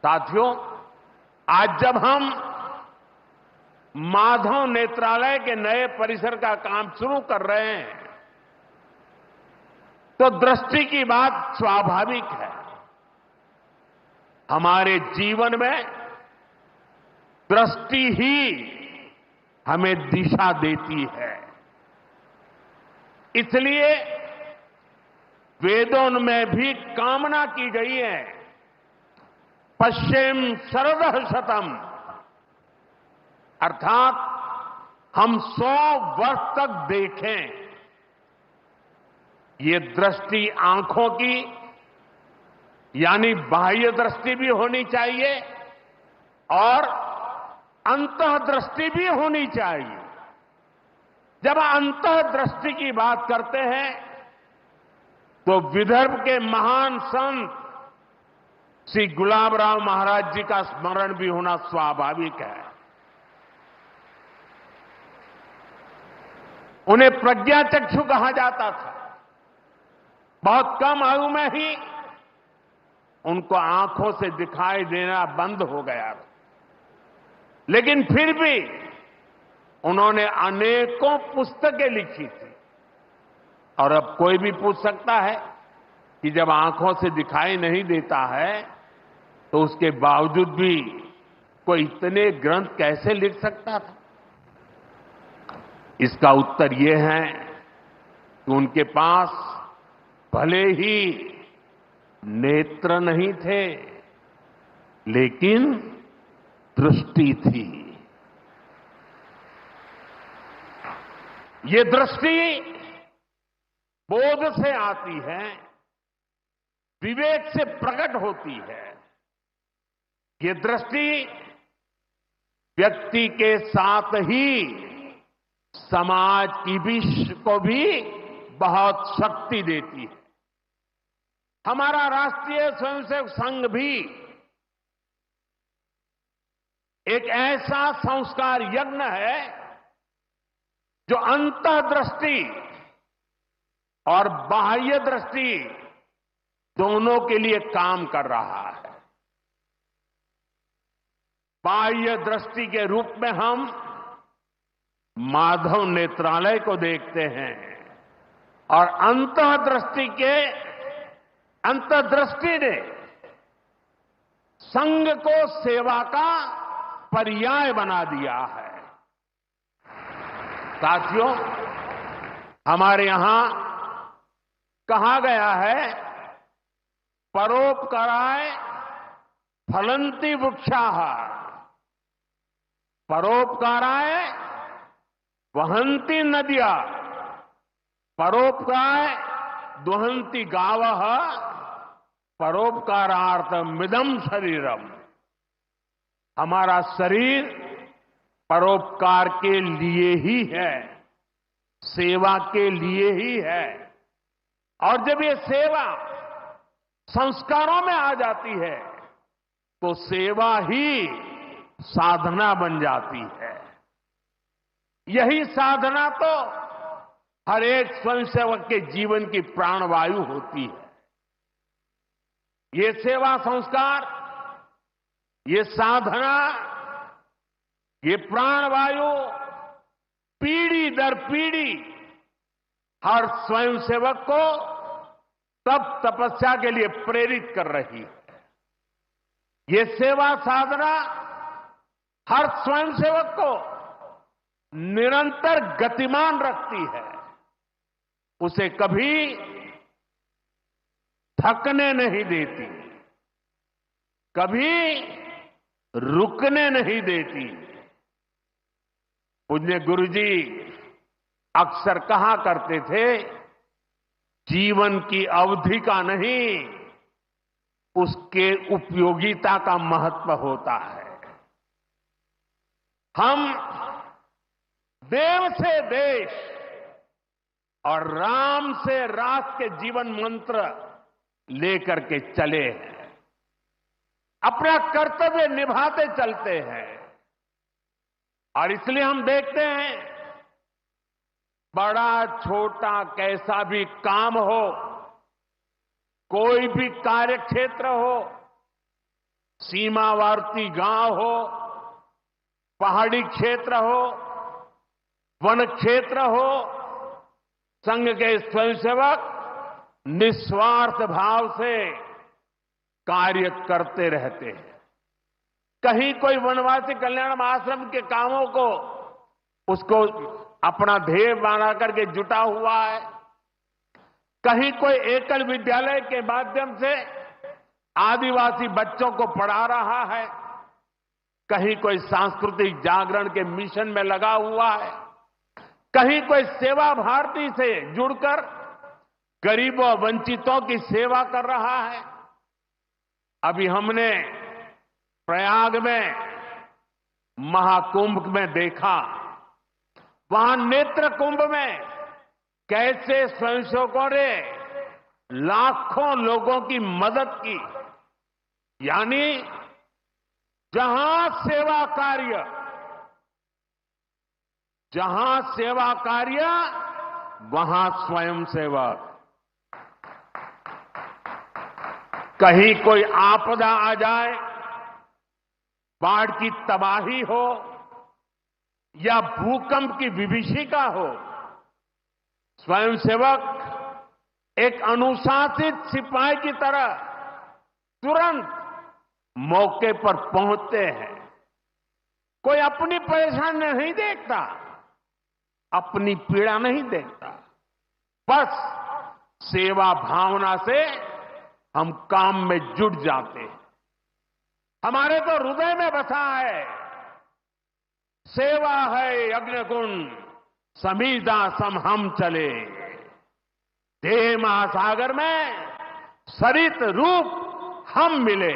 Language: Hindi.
साथियों, आज जब हम माधव नेत्रालय के नए परिसर का काम शुरू कर रहे हैं तो दृष्टि की बात स्वाभाविक है। हमारे जीवन में दृष्टि ही हमें दिशा देती है। इसलिए वेदों में भी कामना की गई है, पश्चिम शरदः शतम, अर्थात हम 100 वर्ष तक देखें। ये दृष्टि आंखों की यानी बाह्य दृष्टि भी होनी चाहिए और अंतः दृष्टि भी होनी चाहिए। जब अंतः दृष्टि की बात करते हैं तो विदर्भ के महान संत श्री गुलाबराव महाराज जी का स्मरण भी होना स्वाभाविक है। उन्हें प्रज्ञाचक्षु कहा जाता था। बहुत कम आयु में ही उनको आंखों से दिखाई देना बंद हो गया था, लेकिन फिर भी उन्होंने अनेकों पुस्तकें लिखी थी। और अब कोई भी पूछ सकता है कि जब आंखों से दिखाई नहीं देता है तो उसके बावजूद भी कोई इतने ग्रंथ कैसे लिख सकता था? इसका उत्तर यह है कि उनके पास भले ही नेत्र नहीं थे, लेकिन दृष्टि थी। ये दृष्टि बोध से आती है, विवेक से प्रकट होती है। ये दृष्टि व्यक्ति के साथ ही समाज की भी को भी बहुत शक्ति देती है। हमारा राष्ट्रीय स्वयंसेवक संघ भी एक ऐसा संस्कार यज्ञ है जो अंतर्दृष्टि और बाह्य दृष्टि दोनों के लिए काम कर रहा है। बाह्य दृष्टि के रूप में हम माधव नेत्रालय को देखते हैं और अंतर्दृष्टि ने संघ को सेवा का पर्याय बना दिया है। साथियों, हमारे यहां कहा गया है, परोपकाराय फलन्ति वृक्षाः, परोपकाराय वहन्ति नद्यः, परोपकाराय दुहन्ति गावः, परोपकारार्थमिदं शरीरम। हमारा शरीर परोपकार के लिए ही है, सेवा के लिए ही है। और जब ये सेवा संस्कारों में आ जाती है तो सेवा ही साधना बन जाती है। यही साधना तो हर एक स्वयंसेवक के जीवन की प्राणवायु होती है। ये सेवा संस्कार, ये साधना, ये प्राणवायु पीढ़ी दर पीढ़ी हर स्वयंसेवक को तप तपस्या के लिए प्रेरित कर रही है। ये सेवा साधना हर स्वयंसेवक को निरंतर गतिमान रखती है, उसे कभी थकने नहीं देती, कभी रुकने नहीं देती। पूज्य गुरुजी अक्सर कहा करते थे, जीवन की अवधि का नहीं, उसके उपयोगिता का महत्व होता है। हम देव से देश और राम से राष्ट्र के जीवन मंत्र लेकर के चले हैं, अपना कर्तव्य निभाते चलते हैं। और इसलिए हम देखते हैं, बड़ा छोटा कैसा भी काम हो, कोई भी कार्य क्षेत्र हो, सीमावर्ती गांव हो, पहाड़ी क्षेत्र हो, वन क्षेत्र हो, संघ के स्वयंसेवक निस्वार्थ भाव से कार्य करते रहते हैं। कहीं कोई वनवासी कल्याण आश्रम के कामों को उसको अपना ध्येय बना करके जुटा हुआ है, कहीं कोई एकल विद्यालय के माध्यम से आदिवासी बच्चों को पढ़ा रहा है, कहीं कोई सांस्कृतिक जागरण के मिशन में लगा हुआ है, कहीं कोई सेवा भारती से जुड़कर गरीबों वंचितों की सेवा कर रहा है। अभी हमने प्रयाग में महाकुंभ में देखा, वहां नेत्र कुंभ में कैसे स्वयंसेवकों ने लाखों लोगों की मदद की। यानी जहां सेवा कार्य वहां स्वयंसेवक। कहीं कोई आपदा आ जाए, बाढ़ की तबाही हो या भूकंप की विभीषिका हो, स्वयंसेवक एक अनुशासित सिपाही की तरह तुरंत मौके पर पहुंचते हैं। कोई अपनी परेशानी नहीं देखता, अपनी पीड़ा नहीं देखता, बस सेवा भावना से हम काम में जुट जाते हैं। हमारे तो हृदय में बसा है, सेवा है अग्निकुंड समीधा सम हम चले, देह महासागर में सरित रूप हम मिले।